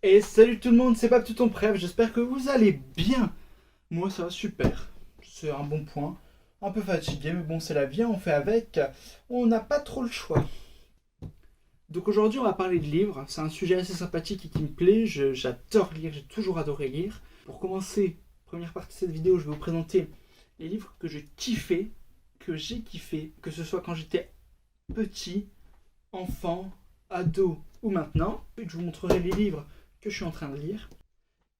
Et salut tout le monde, c'est Papy ton Pref, j'espère que vous allez bien. Moi ça va super, c'est un bon point. Un peu fatigué, mais bon c'est la vie, on fait avec. On n'a pas trop le choix. Donc aujourd'hui on va parler de livres, c'est un sujet assez sympathique et qui me plaît, j'adore lire, j'ai toujours adoré lire. Pour commencer, première partie de cette vidéo, je vais vous présenter les livres que que j'ai kiffé, que ce soit quand j'étais petit, enfant, ado ou maintenant. Puis je vous montrerai les livres que je suis en train de lire.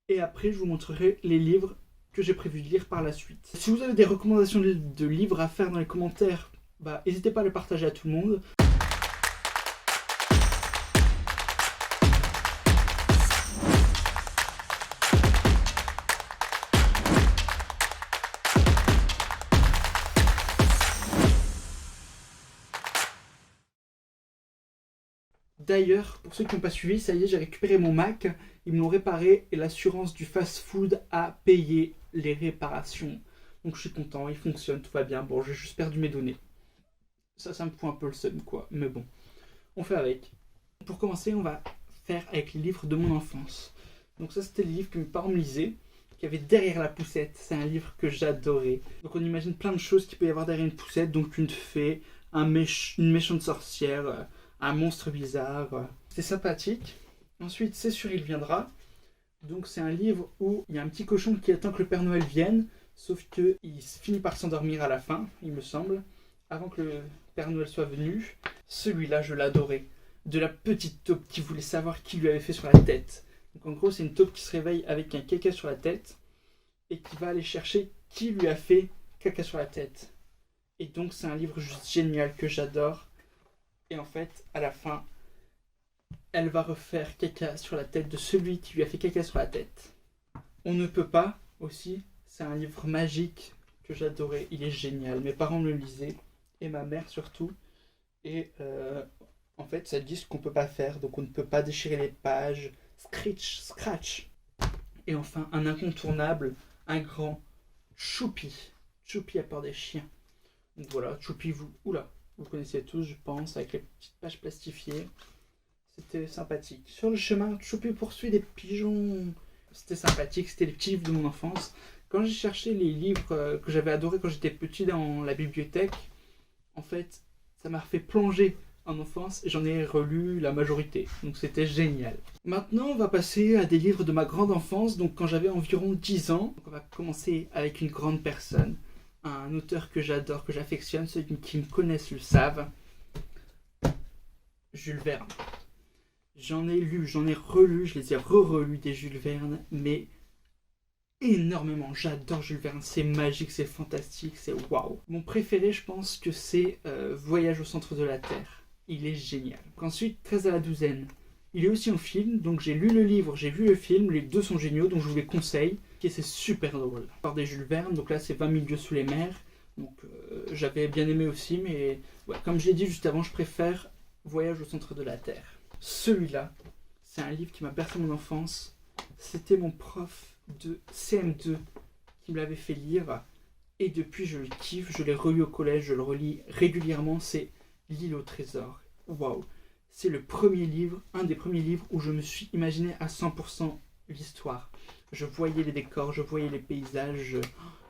Et après, je vous montrerai les livres que j'ai prévu de lire par la suite. Si vous avez des recommandations de livres à faire dans les commentaires, n'hésitez pas à les partager à tout le monde. D'ailleurs, pour ceux qui n'ont pas suivi, ça y est, j'ai récupéré mon Mac, ils me l'ont réparé et l'assurance du fast-food a payé les réparations. Donc je suis content, il fonctionne, tout va bien. Bon, j'ai juste perdu mes données. Ça me fout un peu le seum, quoi. Mais bon, on fait avec. Pour commencer, on va faire avec les livres de mon enfance. Donc ça, c'était les livres que mes parents me lisaient, qui avaient derrière la poussette. C'est un livre que j'adorais. Donc on imagine plein de choses qu'il peut y avoir derrière une poussette. Donc une fée, une méchante sorcière, un monstre bizarre. C'est sympathique. Ensuite, C'est sûr, il viendra. Donc c'est un livre où il y a un petit cochon qui attend que le Père Noël vienne, sauf qu'il finit par s'endormir à la fin, il me semble, avant que le Père Noël soit venu. Celui-là, je l'adorais. De la petite taupe qui voulait savoir qui lui avait fait sur la tête. Donc en gros, c'est une taupe qui se réveille avec un caca sur la tête et qui va aller chercher qui lui a fait caca sur la tête. Et donc c'est un livre juste génial que j'adore. Et en fait, à la fin, elle va refaire caca sur la tête de celui qui lui a fait caca sur la tête. On ne peut pas aussi, c'est un livre magique que j'adorais, il est génial. Mes parents me le lisaient, et ma mère surtout. Et en fait, ça dit ce qu'on ne peut pas faire, donc on ne peut pas déchirer les pages, scratch. Et enfin, un incontournable, un grand Choupi. Choupi a peur des chiens. Donc voilà, Choupi, vous connaissez tous, je pense, avec les petites pages plastifiées. C'était sympathique. Sur le chemin, Choupi poursuit des pigeons. C'était sympathique, c'était les petits livres de mon enfance. Quand j'ai cherché les livres que j'avais adorés quand j'étais petit dans la bibliothèque, en fait, ça m'a fait plonger en enfance et j'en ai relu la majorité. Donc c'était génial. Maintenant, on va passer à des livres de ma grande enfance, donc quand j'avais environ 10 ans. Donc on va commencer avec une grande personne, un auteur que j'adore, que j'affectionne, ceux qui me connaissent le savent. Jules Verne. J'en ai lu, j'en ai relu, je les ai re-relus des Jules Verne, mais énormément. J'adore Jules Verne, c'est magique, c'est fantastique, c'est waouh. Mon préféré, je pense que c'est Voyage au centre de la Terre. Il est génial. Ensuite, 13 à la douzaine. Il est aussi en film, donc j'ai lu le livre, j'ai vu le film, les deux sont géniaux, donc je vous les conseille. Et c'est super drôle. Par des Jules Verne, donc là c'est 20 000 lieues sous les mers. Donc j'avais bien aimé aussi, mais ouais, comme je l'ai dit juste avant, je préfère Voyage au centre de la Terre. Celui-là, c'est un livre qui m'a bercé mon enfance. C'était mon prof de CM2 qui me l'avait fait lire. Et depuis, je le kiffe. Je l'ai relu au collège, je le relis régulièrement. C'est L'île au trésor. Waouh! C'est le premier livre, un des premiers livres où je me suis imaginé à 100% l'histoire. Je voyais les décors, je voyais les paysages.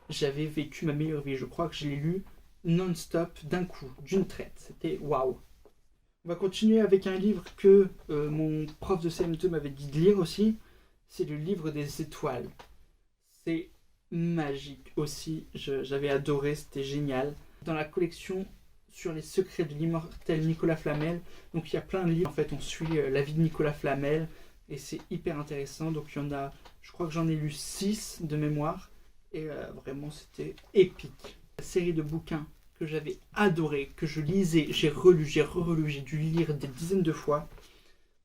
J'avais vécu ma meilleure vie. Je crois que je l'ai lu non-stop, d'un coup, d'une traite. C'était waouh! On va continuer avec un livre que mon prof de CM2 m'avait dit de lire aussi. C'est le livre des étoiles. C'est magique aussi. J'avais adoré, c'était génial. Dans la collection sur les secrets de l'immortel Nicolas Flamel, donc il y a plein de livres. En fait, on suit la vie de Nicolas Flamel et c'est hyper intéressant. Donc il y en a, je crois que j'en ai lu 6 de mémoire et vraiment c'était épique. La série de bouquins que j'avais adoré, que je lisais, j'ai relu, j'ai re-relu, j'ai dû lire des dizaines de fois,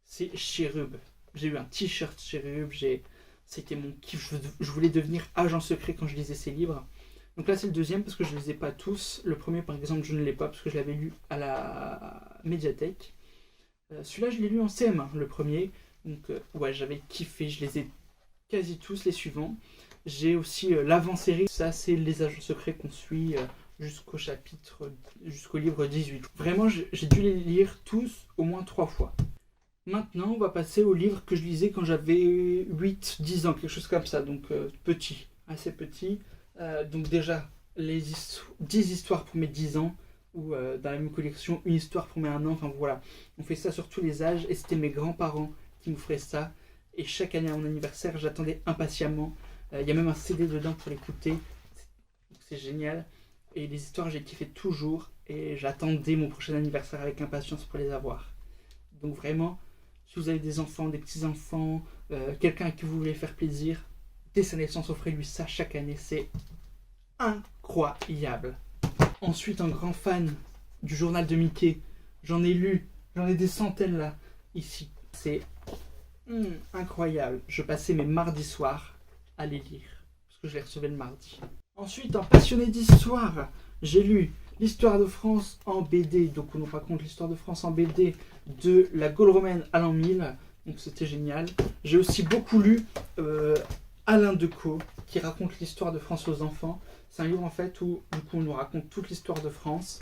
c'est Cherub. J'ai eu un t-shirt Cherub, c'était mon kiff, je voulais devenir agent secret quand je lisais ces livres. Donc là c'est le deuxième parce que je ne les ai pas tous. Le premier par exemple je ne l'ai pas parce que je l'avais lu à la médiathèque. Celui-là je l'ai lu en CM1, le premier. Donc ouais, j'avais kiffé, je les ai quasi tous les suivants. J'ai aussi l'avant-série, ça c'est les agents secrets qu'on suit jusqu'au livre 18. Vraiment, j'ai dû les lire tous au moins 3 fois. Maintenant, on va passer au livre que je lisais quand j'avais 8, 10 ans, quelque chose comme ça, donc petit, assez petit. Donc déjà, 10 histoires pour mes 10 ans, ou dans la même collection, une histoire pour mes 1 an, enfin voilà. On fait ça sur tous les âges, et c'était mes grands-parents qui nous feraient ça. Et chaque année à mon anniversaire, j'attendais impatiemment. Il y a même un CD dedans pour l'écouter, c'est génial. Et les histoires, j'ai kiffé toujours, et j'attendais mon prochain anniversaire avec impatience pour les avoir. Donc vraiment, si vous avez des enfants, des petits-enfants, quelqu'un à qui vous voulez faire plaisir, dès sa naissance, offrez-lui ça chaque année. C'est incroyable. Ensuite, un grand fan du journal de Mickey. J'en ai lu, j'en ai des centaines là, ici. C'est incroyable. Je passais mes mardis soirs à les lire, parce que je les recevais le mardi. Ensuite, un passionné d'histoire, j'ai lu l'histoire de France en BD, donc on nous raconte l'histoire de France en BD de la Gaule romaine à l'an 1000, donc c'était génial. J'ai aussi beaucoup lu Alain Decaux, qui raconte l'histoire de France aux enfants. C'est un livre en fait où du coup on nous raconte toute l'histoire de France,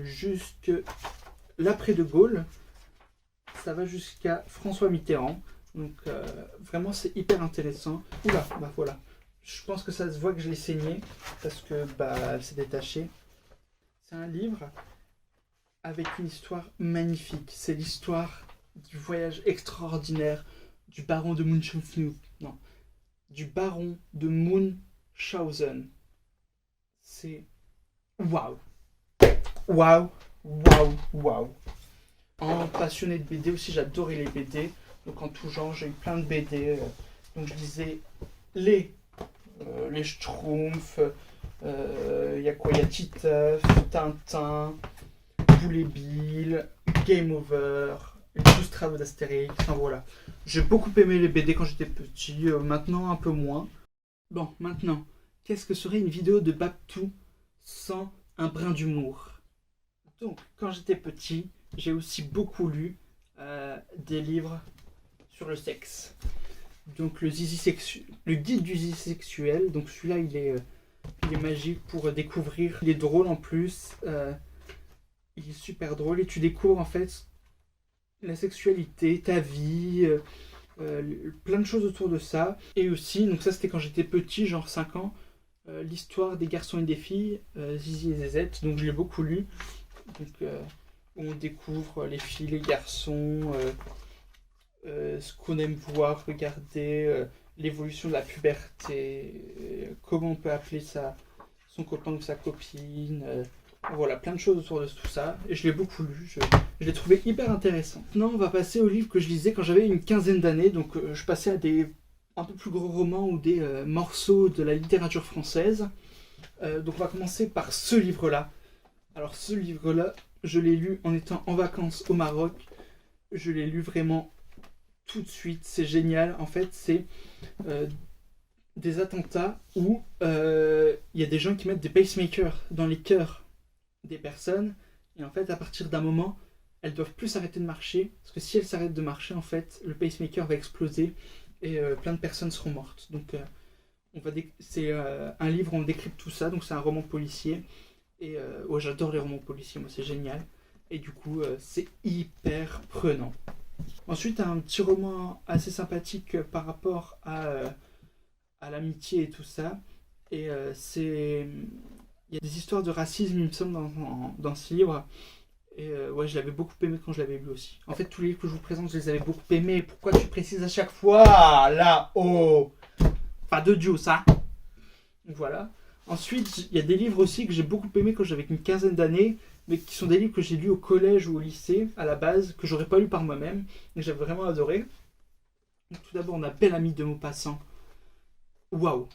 jusque l'après de Gaulle, ça va jusqu'à François Mitterrand. Donc vraiment c'est hyper intéressant. Oula, bah voilà. Je pense que ça se voit que je l'ai saigné parce que bah elle s'est détachée. C'est un livre avec une histoire magnifique. C'est l'histoire du voyage extraordinaire du baron de Munchausen. Non, du baron de Munchausen. C'est waouh, waouh, waouh, waouh. En passionné de BD aussi, j'adorais les BD. Donc en tout genre, j'ai eu plein de BD. Donc je disais les Schtroumpfs, y a quoi? Il y a Titeuf, Tintin, Boulet Bill, Game Over, les 12 travaux d'Astérix, enfin voilà. J'ai beaucoup aimé les BD quand j'étais petit, maintenant un peu moins. Bon, maintenant, qu'est-ce que serait une vidéo de Babtou sans un brin d'humour? Donc, quand j'étais petit, j'ai aussi beaucoup lu des livres sur le sexe. Donc le guide du zizi sexuel, donc celui-là il est magique pour découvrir. Il est drôle en plus, il est super drôle et tu découvres en fait la sexualité, ta vie, plein de choses autour de ça. Et aussi, donc ça c'était quand j'étais petit, genre 5 ans, l'histoire des garçons et des filles, Zizi et Zezette, donc je l'ai beaucoup lu. Donc on découvre les filles, les garçons, ce qu'on aime voir, regarder, l'évolution de la puberté, comment on peut appeler ça, son copain ou sa copine, voilà, plein de choses autour de tout ça. Et je l'ai beaucoup lu, je l'ai trouvé hyper intéressant. Maintenant, on va passer aux livres que je lisais quand j'avais une quinzaine d'années. Donc, je passais à des un peu plus gros romans ou des morceaux de la littérature française. Donc, on va commencer par ce livre-là. Alors, ce livre-là, je l'ai lu en étant en vacances au Maroc. Je l'ai lu vraiment tout de suite, c'est génial. En fait, c'est des attentats où il y a des gens qui mettent des pacemakers dans les cœurs des personnes. Et en fait, à partir d'un moment, elles doivent plus arrêter de marcher. Parce que si elles s'arrêtent de marcher, en fait, le pacemaker va exploser et plein de personnes seront mortes. Donc, c'est un livre où on décrypte tout ça. Donc, c'est un roman policier. Et ouais, j'adore les romans policiers, moi, c'est génial. Et du coup, c'est hyper prenant. Ensuite, un petit roman assez sympathique par rapport à l'amitié et tout ça. Et c'est. Il y a des histoires de racisme, il me semble, dans ce livre. Et ouais, je l'avais beaucoup aimé quand je l'avais lu aussi. En fait, tous les livres que je vous présente, je les avais beaucoup aimés. Pourquoi tu précises à chaque fois? Là-haut! Pas de Dieu, ça! Donc voilà. Ensuite, il y a des livres aussi que j'ai beaucoup aimés quand j'avais une quinzaine d'années, mais qui sont des livres que j'ai lus au collège ou au lycée, à la base, que j'aurais pas lu par moi-même, et que j'avais vraiment adoré. Donc, tout d'abord, on a Belle Amie de Maupassant. Waouh!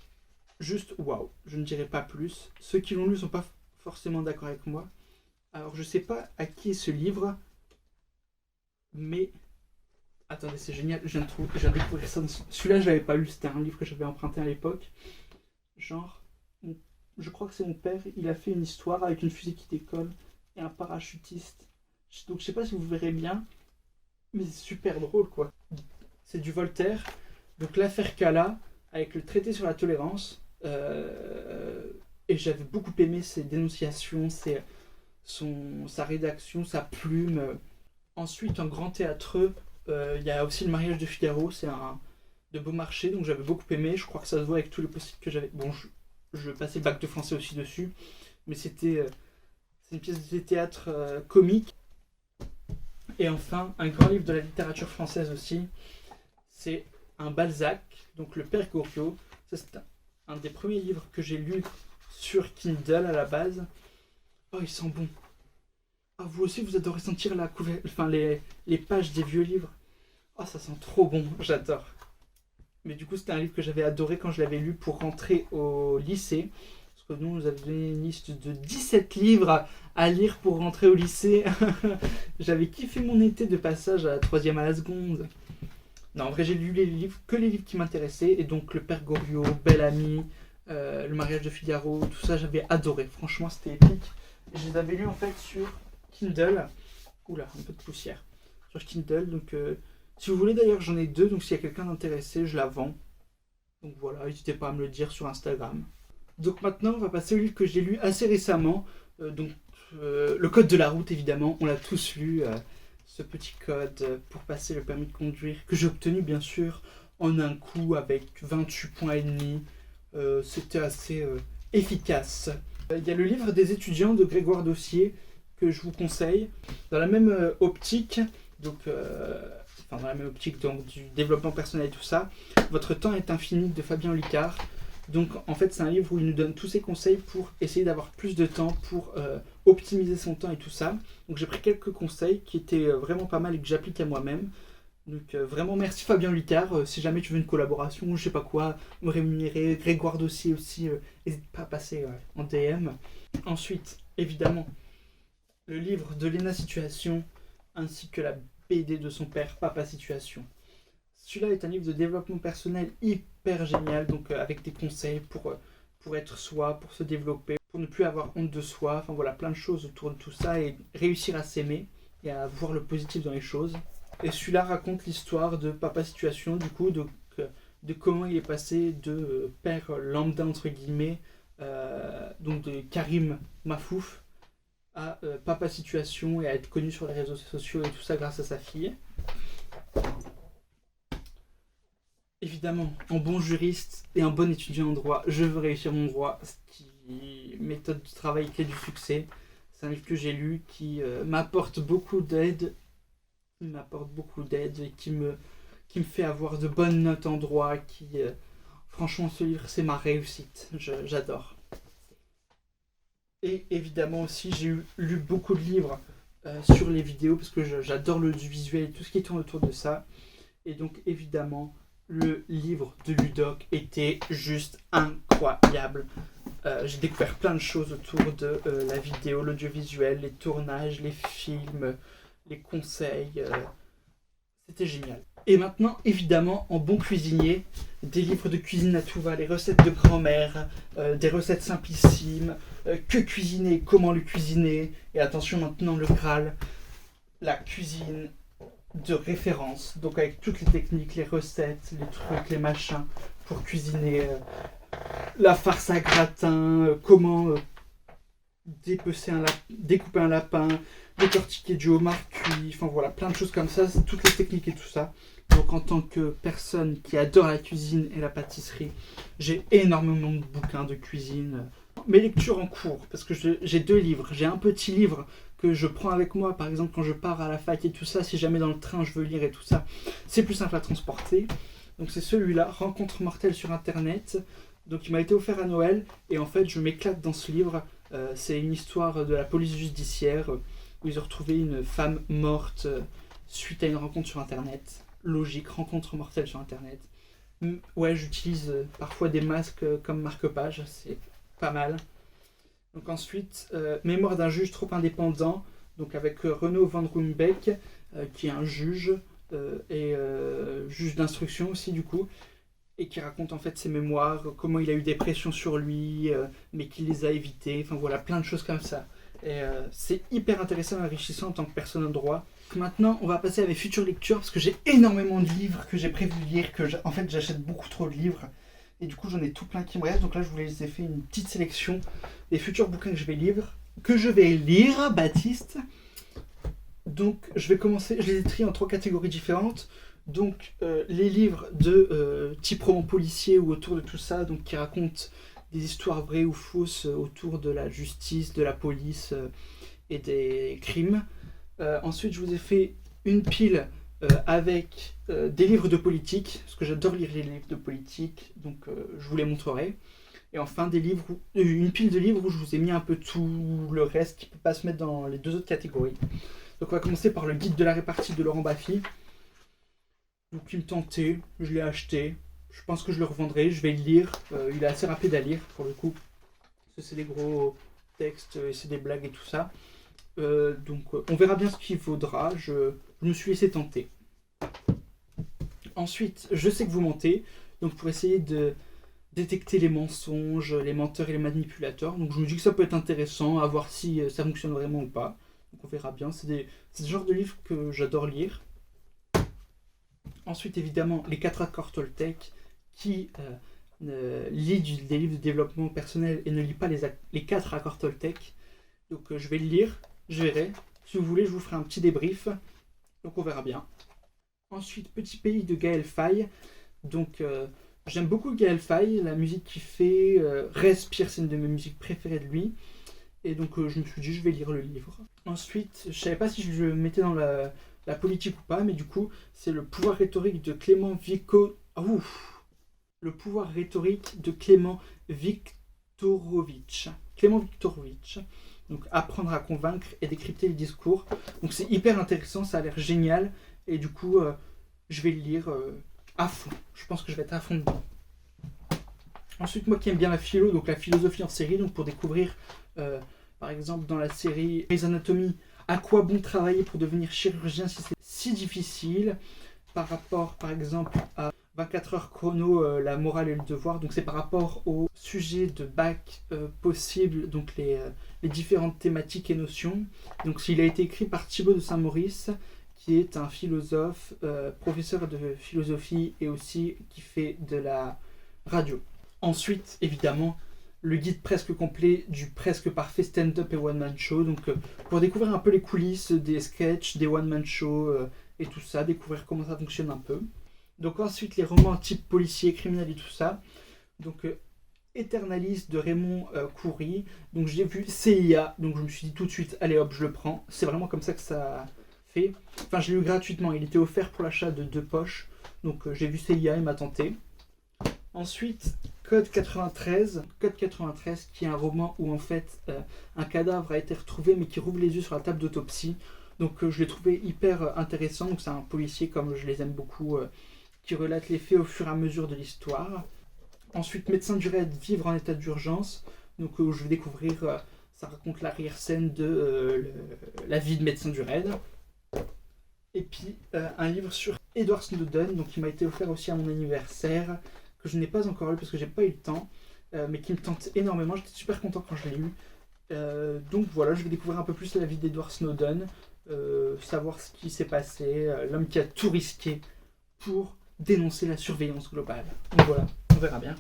Juste waouh! Je ne dirai pas plus. Ceux qui l'ont lu ne sont pas forcément d'accord avec moi. Alors, je sais pas à qui est ce livre, mais. Attendez, c'est génial, je viens de découvrir ça. Celui-là, je l'avais pas lu, c'était un livre que j'avais emprunté à l'époque. Genre, je crois que c'est mon père, il a fait une histoire avec une fusée qui décolle et un parachutiste. Donc je sais pas si vous verrez bien, mais c'est super drôle quoi. C'est du Voltaire, donc l'affaire Cala, avec le traité sur la tolérance. Et j'avais beaucoup aimé ses dénonciations, sa rédaction, sa plume. Ensuite, un grand théâtreux, Il y a aussi Le mariage de Figaro, c'est un de Beaumarchais, donc j'avais beaucoup aimé. Je crois que ça se voit avec tous les post-it que j'avais. Bon, je passais bac de français aussi dessus, mais c'est une pièce de théâtre comique. Et enfin, un grand livre de la littérature française aussi, c'est un Balzac, donc Le Père Goriot. Ça, c'est un des premiers livres que j'ai lu sur Kindle à la base. Oh, il sent bon. Ah, vous aussi, vous adorez sentir les pages des vieux livres. Oh, ça sent trop bon, j'adore. Mais du coup, c'était un livre que j'avais adoré quand je l'avais lu pour rentrer au lycée. Parce que nous avions donné une liste de 17 livres à lire pour rentrer au lycée. J'avais kiffé mon été de passage à la troisième à la seconde. Non, en vrai, j'ai lu que les livres qui m'intéressaient. Et donc, Le Père Goriot, Belle Amie, Le mariage de Figaro, tout ça, j'avais adoré. Franchement, c'était épique. Et je les avais lus en fait sur Kindle. Oula, un peu de poussière. Sur Kindle, donc... si vous voulez d'ailleurs, j'en ai deux, donc s'il y a quelqu'un d'intéressé, je la vends. Donc voilà, n'hésitez pas à me le dire sur Instagram. Donc maintenant, on va passer au livre que j'ai lu assez récemment. Le code de la route, évidemment, on l'a tous lu. Ce petit code pour passer le permis de conduire, que j'ai obtenu bien sûr en un coup avec 28 points et demi. C'était assez efficace. Il y a le livre des étudiants de Grégoire Dossier que je vous conseille. Dans la même optique, donc du développement personnel et tout ça, Votre temps est infini de Fabien Olicard. Donc en fait c'est un livre où il nous donne tous ses conseils pour essayer d'avoir plus de temps, pour optimiser son temps et tout ça. Donc j'ai pris quelques conseils qui étaient vraiment pas mal et que j'applique à moi-même. Donc vraiment merci Fabien Olicard. Si jamais tu veux une collaboration, je sais pas quoi, me rémunérer, Grégoire Dossier aussi, n'hésite pas à passer en DM. Ensuite, évidemment, le livre de Léna Situation ainsi que la BD de son père, Papa Situation. Celui-là est un livre de développement personnel hyper génial, donc avec des conseils pour être soi, pour se développer, pour ne plus avoir honte de soi, enfin voilà, plein de choses autour de tout ça et réussir à s'aimer et à voir le positif dans les choses. Et celui-là raconte l'histoire de Papa Situation, du coup, de comment il est passé de père lambda, entre guillemets, donc de Karim Mafouf, à Papa Situation et à être connu sur les réseaux sociaux et tout ça grâce à sa fille. Évidemment, en bon juriste et un bon étudiant en droit, je veux réussir mon droit, méthode de travail clé du succès. C'est un livre que j'ai lu qui m'apporte beaucoup d'aide, et qui me fait avoir de bonnes notes en droit. Franchement, ce livre, c'est ma réussite. J'adore. Et évidemment aussi, j'ai lu beaucoup de livres sur les vidéos parce que j'adore le visuel et tout ce qui tourne autour de ça. Et donc, évidemment, le livre de Ludoc était juste incroyable. J'ai découvert plein de choses autour de la vidéo, l'audiovisuel, les tournages, les films, les conseils. C'était génial. Et maintenant, évidemment, en bon cuisinier, des livres de cuisine à tout va, les recettes de grand-mère, des recettes simplissimes, que cuisiner, comment le cuisiner. Et attention maintenant, le Graal, la cuisine de référence, donc avec toutes les techniques, les recettes, les trucs, les machins pour cuisiner la farce à gratin, comment découper un lapin, décortiquer du homard cuit, enfin voilà, plein de choses comme ça, toutes les techniques et tout ça. Donc en tant que personne qui adore la cuisine et la pâtisserie, j'ai énormément de bouquins de cuisine. Mes lectures en cours, parce que j'ai deux livres. J'ai un petit livre que je prends avec moi, par exemple quand je pars à la fac et tout ça, si jamais dans le train je veux lire et tout ça, c'est plus simple à transporter. Donc c'est celui-là, Rencontre mortelle sur Internet. Donc il m'a été offert à Noël, et en fait je m'éclate dans ce livre. C'est une histoire de la police judiciaire, où ils ont retrouvé une femme morte suite à une rencontre sur Internet. Logique, rencontre mortelle sur Internet. Ouais, j'utilise parfois des masques comme marque-page, c'est pas mal. Donc ensuite, Mémoire d'un juge trop indépendant, donc avec Renaud Van Ruymbeck, qui est un juge, et juge d'instruction aussi du coup, et qui raconte en fait ses mémoires, comment il a eu des pressions sur lui, mais qu'il les a évitées, enfin voilà, plein de choses comme ça. Et c'est hyper intéressant et enrichissant en tant que personne en droit. Maintenant, on va passer à mes futures lectures, parce que j'ai énormément de livres que j'ai prévu de lire, en fait j'achète beaucoup trop de livres, et du coup j'en ai tout plein qui me restent, donc là je vous les ai fait une petite sélection des futurs bouquins que je vais lire, Baptiste. Donc je vais commencer, je les ai triés en 3 catégories différentes. Donc les livres de type roman policier ou autour de tout ça, donc qui racontent des histoires vraies ou fausses autour de la justice, de la police et des crimes. Ensuite je vous ai fait une pile avec des livres de politique, parce que j'adore lire les livres de politique, donc je vous les montrerai. Et enfin une pile de livres où je vous ai mis un peu tout le reste qui ne peut pas se mettre dans les 2 autres catégories. Donc on va commencer par le guide de la répartie de Laurent Baffy. Donc il me tentait, je l'ai acheté. Je pense que je le revendrai, je vais le lire. Il est assez rapide à lire pour le coup. Parce que c'est des gros textes et c'est des blagues et tout ça. Donc on verra bien ce qu'il vaudra. Je me suis laissé tenter. Ensuite, je sais que vous mentez. Donc pour essayer de détecter les mensonges, les menteurs et les manipulateurs. Donc je me dis que ça peut être intéressant à voir si ça fonctionne vraiment ou pas. Donc on verra bien. C'est ce genre de livres que j'adore lire. Ensuite, évidemment, les 4 accords Toltec, qui lit des livres de développement personnel et ne lit pas les 4 accords Toltec. Donc je vais le lire, je verrai. Si vous voulez, je vous ferai un petit débrief. Donc on verra bien. Ensuite, Petit Pays de Gaël Faye. Donc j'aime beaucoup Gaël Faye, la musique qu'il fait, Respire, c'est une de mes musiques préférées de lui. Et donc je me suis dit, je vais lire le livre. Ensuite, je savais pas si je le mettais dans la politique ou pas, mais du coup, c'est Le pouvoir rhétorique de Clément Le pouvoir rhétorique de Clément Viktorovitch. Donc, apprendre à convaincre et décrypter le discours. Donc, c'est hyper intéressant, ça a l'air génial. Et du coup, je vais le lire à fond. Je pense que je vais être à fond dedans. Ensuite, moi qui aime bien la philo, donc la philosophie en série, donc pour découvrir, par exemple, dans la série Grey's Anatomy, à quoi bon travailler pour devenir chirurgien si c'est si difficile, par rapport, par exemple, à 24 heures chrono, la morale et le devoir. Donc c'est par rapport au sujet de bac possible, donc les différentes thématiques et notions. Donc il a été écrit par Thibaut de Saint-Maurice, qui est un philosophe, professeur de philosophie et aussi qui fait de la radio. Ensuite, évidemment, le guide presque complet du presque parfait stand-up et one-man show. Donc pour découvrir un peu les coulisses des sketchs, des one-man shows et tout ça, découvrir comment ça fonctionne un peu. Donc ensuite les romans type policier, criminel et tout ça. Donc Eternalis de Raymond Khoury. Donc j'ai vu CIA, donc je me suis dit tout de suite, allez hop, je le prends. C'est vraiment comme ça que ça fait. Enfin je l'ai eu gratuitement, il était offert pour l'achat de 2 poches. Donc j'ai vu CIA, il m'a tenté. Ensuite, Code 93, qui est un roman où en fait un cadavre a été retrouvé mais qui rouvre les yeux sur la table d'autopsie. Donc je l'ai trouvé hyper intéressant. Donc c'est un policier comme je les aime beaucoup qui relate les faits au fur et à mesure de l'histoire. Ensuite, Médecin du raid, Vivre en état d'urgence. Donc où je vais découvrir, ça raconte l'arrière-scène de la vie de Médecin du raid. Et puis un livre sur Edward Snowden, donc qui m'a été offert aussi à mon anniversaire, que je n'ai pas encore lu parce que j'ai pas eu le temps, mais qui me tente énormément. J'étais super content quand je l'ai lu. Donc voilà, je vais découvrir un peu plus la vie d'Edward Snowden, savoir ce qui s'est passé, l'homme qui a tout risqué pour dénoncer la surveillance globale. Donc voilà, on verra bien.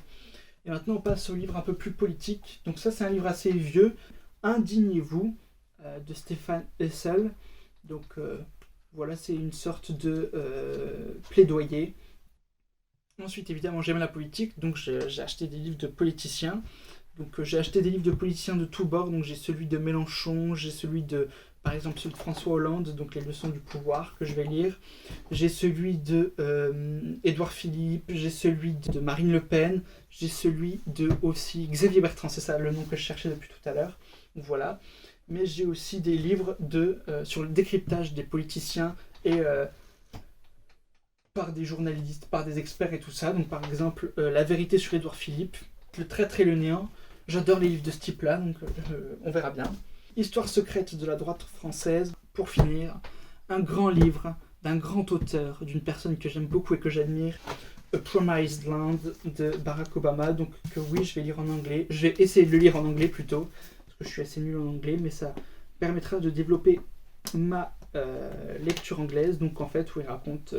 Et maintenant on passe au livre un peu plus politique. Donc ça c'est un livre assez vieux, Indignez-vous, de Stéphane Hessel. Donc voilà, c'est une sorte de plaidoyer. Ensuite, évidemment, j'aime la politique, donc j'ai acheté des livres de politiciens. Donc j'ai acheté des livres de politiciens de tous bords, donc j'ai celui de Mélenchon, j'ai celui de, par exemple, celui de François Hollande, donc les leçons du pouvoir que je vais lire. J'ai celui de Édouard Philippe, j'ai celui de Marine Le Pen, j'ai celui de aussi Xavier Bertrand, c'est ça le nom que je cherchais depuis tout à l'heure. Donc voilà. Mais j'ai aussi des livres sur le décryptage des politiciens et par des journalistes, par des experts et tout ça. Donc par exemple, La vérité sur Édouard Philippe, Le traître et le néant. J'adore les livres de ce type-là, donc on verra bien. Histoire secrète de la droite française. Pour finir, un grand livre d'un grand auteur, d'une personne que j'aime beaucoup et que j'admire, A Promised Land de Barack Obama. Donc que oui, je vais lire en anglais. Je vais essayer de le lire en anglais plutôt, parce que je suis assez nul en anglais, mais ça permettra de développer ma lecture anglaise. Donc en fait, où il raconte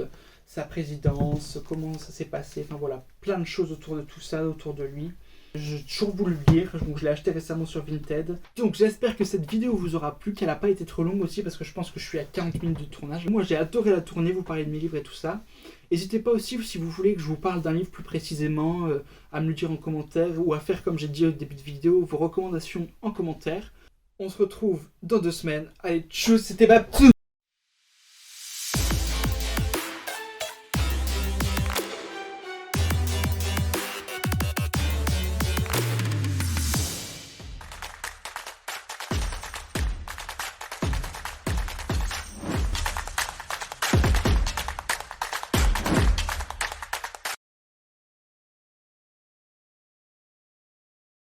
sa présidence, comment ça s'est passé, enfin voilà, plein de choses autour de tout ça, autour de lui. J'ai toujours voulu le lire, donc je l'ai acheté récemment sur Vinted. Donc j'espère que cette vidéo vous aura plu, qu'elle n'a pas été trop longue aussi parce que je pense que je suis à 40 minutes de tournage. Moi j'ai adoré la tournée, vous parler de mes livres et tout ça. N'hésitez pas aussi si vous voulez que je vous parle d'un livre plus précisément, à me le dire en commentaire ou à faire comme j'ai dit au début de vidéo, vos recommandations en commentaire. On se retrouve dans 2 semaines. Allez, tchuss, c'était Baptou.